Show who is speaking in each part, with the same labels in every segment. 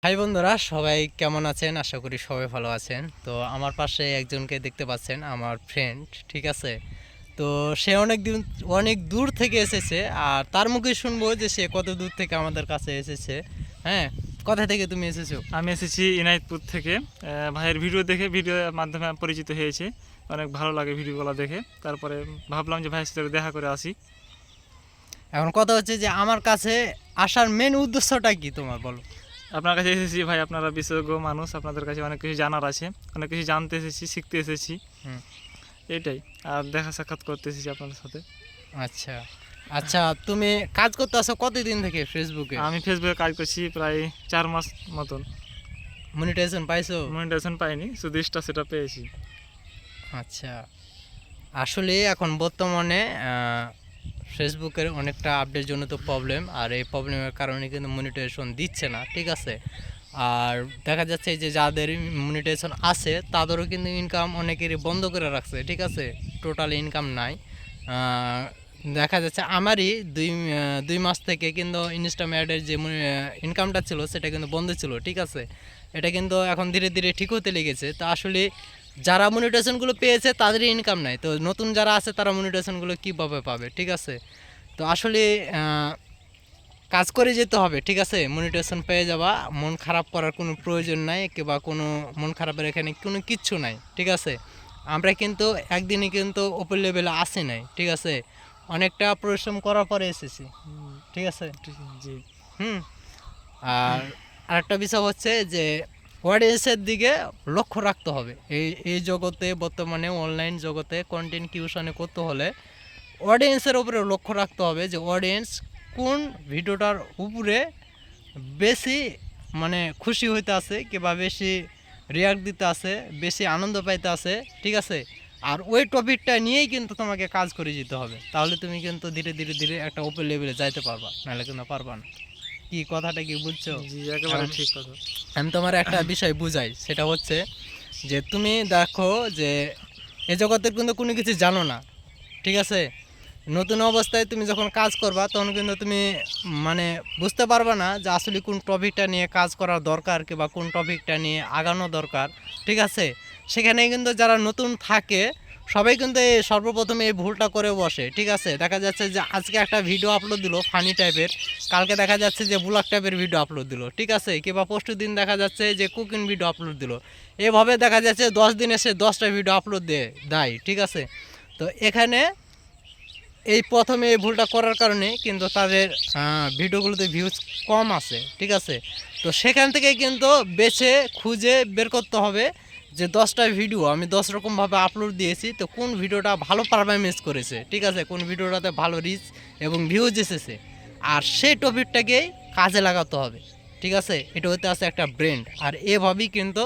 Speaker 1: High বন্ধুরা, সবাই কেমন আছেন? আশা করি সবাই ভালো আছেন। তো আমার পাশে একজনকে দেখতে পাচ্ছেন, আমার ফ্রেন্ড, ঠিক আছে? তো সে অনেক দূর থেকে এসেছে, আর তার মুখে শুনবো যে সে কত দূর থেকে আমাদের কাছে এসেছে। হ্যাঁ, কোথা থেকে তুমি এসেছো?
Speaker 2: আমি এসেছি ইনাইতপুর থেকে। ভাইয়ের ভিডিও দেখে ভিডিওর মাধ্যমে পরিচিত হয়েছে। অনেক ভালো লাগে ভিডিওগুলো দেখে। তারপরে ভাবলাম যে ভাইয়ের সাথে দেখা করে আসি।
Speaker 1: এখন কথা হচ্ছে যে আমার কাছে আসার মেন উদ্দেশ্যটা কি তোমার, বলো।
Speaker 2: আপনার কাছে এসেছি ভাই, আপনারা বিশেষজ্ঞ মানুষ, আপনাদের কাছে অনেক কিছু জানার আছে, অনেক কিছু জানতে এসেছি, শিখতে এসেছি,
Speaker 1: হুম।
Speaker 2: এটাই। আর দেখা সাক্ষাৎ করতে এসেছি আপনাদের সাথে।
Speaker 1: আচ্ছা আচ্ছা, তুমি কাজ করতে আসো কতদিন থেকে ফেসবুকে?
Speaker 2: আমি ফেসবুকে কাজ করছি প্রায় 4 মাস মতন।
Speaker 1: মনিটাইজেশন পাইছো?
Speaker 2: মনিটাইজেশন পাইনি, শুধু সেটা পেয়েছি।
Speaker 1: আচ্ছা, আসলে এখন বর্তমানে ফেসবুকের অনেকটা আপডেট জন্য তো প্রবলেম, আর এই প্রবলেমের কারণে কিন্তু মনিটাইজেশন দিচ্ছে না, ঠিক আছে? আর দেখা যাচ্ছে যে যাদের মনিটাইজেশন আছে তাদেরও কিন্তু ইনকাম অনেকেরই বন্ধ করে রাখছে, ঠিক আছে? টোটাল ইনকাম নাই। দেখা যাচ্ছে আমারই দুই মাস থেকে কিন্তু ইনস্টাম্যাটের যে ইনকামটা ছিল সেটা কিন্তু বন্ধ ছিল, ঠিক আছে? এটা কিন্তু এখন ধীরে ধীরে ঠিক হতে লেগেছে। তো আসলে যারা মনিটাইজেশনগুলো পেয়েছে তাদেরই ইনকাম নাই, তো নতুন যারা আছে তারা মনিটাইজেশনগুলো কীভাবে পাবে, ঠিক আছে? তো আসলে কাজ করে যেতে হবে, ঠিক আছে? মনিটাইজেশন পেয়ে যাবা, মন খারাপ করার কোনো প্রয়োজন নাই, কিংবা কোনো মন খারাপের এখানে কোনো কিচ্ছু নাই, ঠিক আছে? আমরা কিন্তু একদিনই কিন্তু ওপর লেভেলে আসি নাই, ঠিক আছে? অনেকটা পরিশ্রম করার পরে এসেছি, ঠিক আছে?
Speaker 2: জি।
Speaker 1: হুম। আর আরেকটা বিষয় হচ্ছে যে অডিয়েন্সের দিকে লক্ষ্য রাখতে হবে। এই জগতে, বর্তমানে অনলাইন জগতে কন্টেন্ট ক্রিয়েশনে করতে হলে অডিয়েন্সের উপরে লক্ষ্য রাখতে হবে যে অডিয়েন্স কোন ভিডিওটার উপরে বেশি মানে খুশি হইতে আছে, কিংবা বেশি রিয়াক্ট দিতে আছে, বেশি আনন্দ পাইতে আছে, ঠিক আছে? আর ওই টপিকটা নিয়েই কিন্তু তোমাকে কাজ করে যেতে হবে, তাহলে তুমি কিন্তু ধীরে ধীরে ধীরে একটা ওপেন লেভেলে যাইতে পারবা, নাহলে কিন্তু পারবা না। কি কথাটা কি বুঝছো?
Speaker 2: জি, একেবারে
Speaker 1: এখন
Speaker 2: ঠিক কথা।
Speaker 1: আমি তোমার একটা বিষয় বুঝাই, সেটা হচ্ছে যে তুমি দেখো যে এ জগতের কিন্তু কোনো কিছু জানো না, ঠিক আছে? নতুন অবস্থায় তুমি যখন কাজ করবা তখন কিন্তু তুমি মানে বুঝতে পারবে না যে আসলে কোন টপিকটা নিয়ে কাজ করা দরকার, কিংবা কোন টপিকটা নিয়ে আগানো দরকার, ঠিক আছে? সেখানে কিন্তু যারা নতুন থাকে সবাই কিন্তু এই সর্বপ্রথমে এই ভুলটা করে বসে, ঠিক আছে? দেখা যাচ্ছে যে আজকে একটা ভিডিও আপলোড দিল ফানি টাইপের, কালকে দেখা যাচ্ছে যে ব্লগ টাইপের ভিডিও আপলোড দিল, ঠিক আছে? কিংবা পরশু দিন দেখা যাচ্ছে যে কুকিং ভিডিও আপলোড দিল। এভাবে দেখা যাচ্ছে 10 দিনে সে 10টা ভিডিও আপলোড দেয়, ঠিক আছে? তো এখানে এই প্রথমে এই ভুলটা করার কারণে কিন্তু তাদের ভিডিওগুলোতে ভিউজ কম আছে, ঠিক আছে? তো সেখান থেকে কিন্তু বেছে খুঁজে বের করতে হবে যে 10টা ভিডিও আমি 10 রকমভাবে আপলোড দিয়েছি, তো কোন ভিডিওটা ভালো পারফরমেন্স করেছে, ঠিক আছে? কোন ভিডিওটাতে ভালো রিচ এবং ভিউজ এসেছে, আর সেই টপিকটাকেই কাজে লাগাতে হবে, ঠিক আছে? এটা হতে আছে একটা ব্র্যান্ড, আর এভাবেই কিন্তু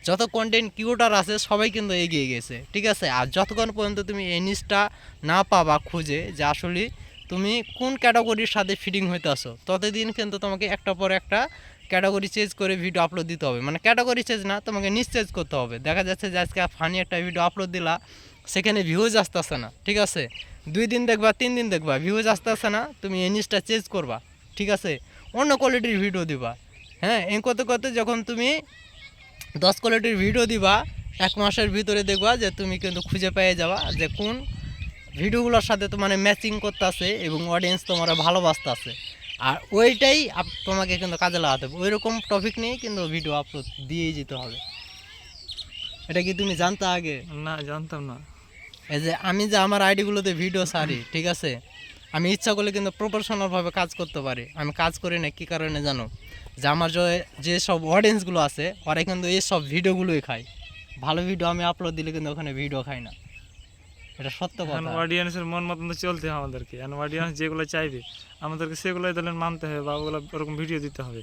Speaker 1: যত কন্টেন্ট ক্রিয়েটর আছে সবাই কিন্তু এগিয়ে গেছে, ঠিক আছে? আর যতক্ষণ পর্যন্ত তুমি এই নিচটা না পাবা খুঁজে যে আসলে তুমি কোন ক্যাটাগরির সাথে ফিটিং হইতে আসো, ততদিন কিন্তু তোমাকে একটা পর একটা ক্যাটাগরি চেঞ্জ করে ভিডিও আপলোড দিতে হবে। মানে ক্যাটাগরি চেঞ্জ না, তোমাকে নিচ চেঞ্জ করতে হবে। দেখা যাচ্ছে যে আজকে ফানি একটা ভিডিও আপলোড দিলা, সেখানে ভিউজ আসতেছে না, ঠিক আছে? 2 দিন দেখবা, 3 দিন দেখবা, ভিউজ আসতেছে না, তুমি এই নিচটা চেঞ্জ করবা, ঠিক আছে? অন্য কোয়ালিটির ভিডিও দিবা। হ্যাঁ, এই করতে করতে যখন তুমি 10 কোয়ালিটির ভিডিও দিবা, 1 মাসের ভিতরে দেখবা যে তুমি কিন্তু খুঁজে পেয়ে যাবা যে কোন ভিডিওগুলোর সাথে তো মানে ম্যাচিং করতে আছে এবং অডিয়েন্স তোমার ভালোবাসতে আছে। আর ওইটাই তোমাকে কিন্তু কাজে লাগাতে হবে, ওই রকম টপিক নিয়েই কিন্তু ভিডিও আপলোড দিয়েই যেতে হবে। এটা কি তুমি জানতে আগে?
Speaker 2: না, জানতাম না।
Speaker 1: এই যে আমি যে আমার আইডিগুলোতে ভিডিও ছাড়ি, ঠিক আছে? আমি ইচ্ছা করলে কিন্তু প্রফেশনালভাবে কাজ করতে পারি। আমি কাজ করি না কী কারণে জানো? যে আমার যে সব অডিয়েন্সগুলো আছে ওরা কিন্তু এই সব ভিডিওগুলোই খায়। ভালো ভিডিও আমি আপলোড দিলে কিন্তু ওখানে ভিডিও খাই না, এটা সত্য
Speaker 2: এখন
Speaker 1: কথা।
Speaker 2: অডিয়েন্সের মন মতন তো চলতে হবে আমাদেরকে। এখন অডিয়েন্স যেগুলো চাইবে আমাদেরকে সেগুলোই তাহলে মানতে হবে, বা ওগুলো ওরকম ভিডিও দিতে হবে।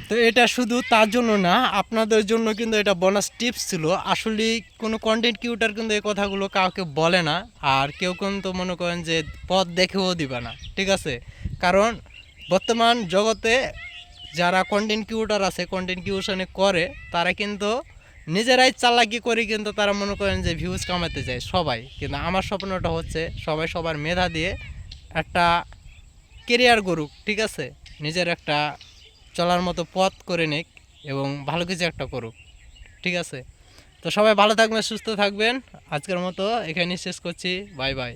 Speaker 1: তো এটা শুধু তার জন্য না, আপনাদের জন্য কিন্তু এটা বোনাস টিপস ছিল। আসলে কোনো কন্টেন্ট ক্রিয়েটর কিন্তু এই কথাগুলো কাউকে বলে না, আর কেউ কিন্তু মনে করেন যে পথ দেখেও দিবে না, ঠিক আছে? কারণ বর্তমান জগতে যারা কন্টেন্ট ক্রিয়েটর আছে, কন্টেন্ট ক্রিয়েশনে করে, তারা কিন্তু নিজেরাই চালাকি করে কিন্তু তারা মনে করেন যে ভিউজ কামাতে যায় সবাই। কিন্তু আমার স্বপ্নটা হচ্ছে সবাই সবার মেধা দিয়ে একটা কেরিয়ার গড়ুক, ঠিক আছে? নিজের একটা চলার মতো পথ করে নিক এবং ভালো কিছু একটা করুক। ঠিক আছে, তো সবাই ভালো থাকবেন, সুস্থ থাকবেন। আজকের মতো এখানেই শেষ করছি। Bye bye.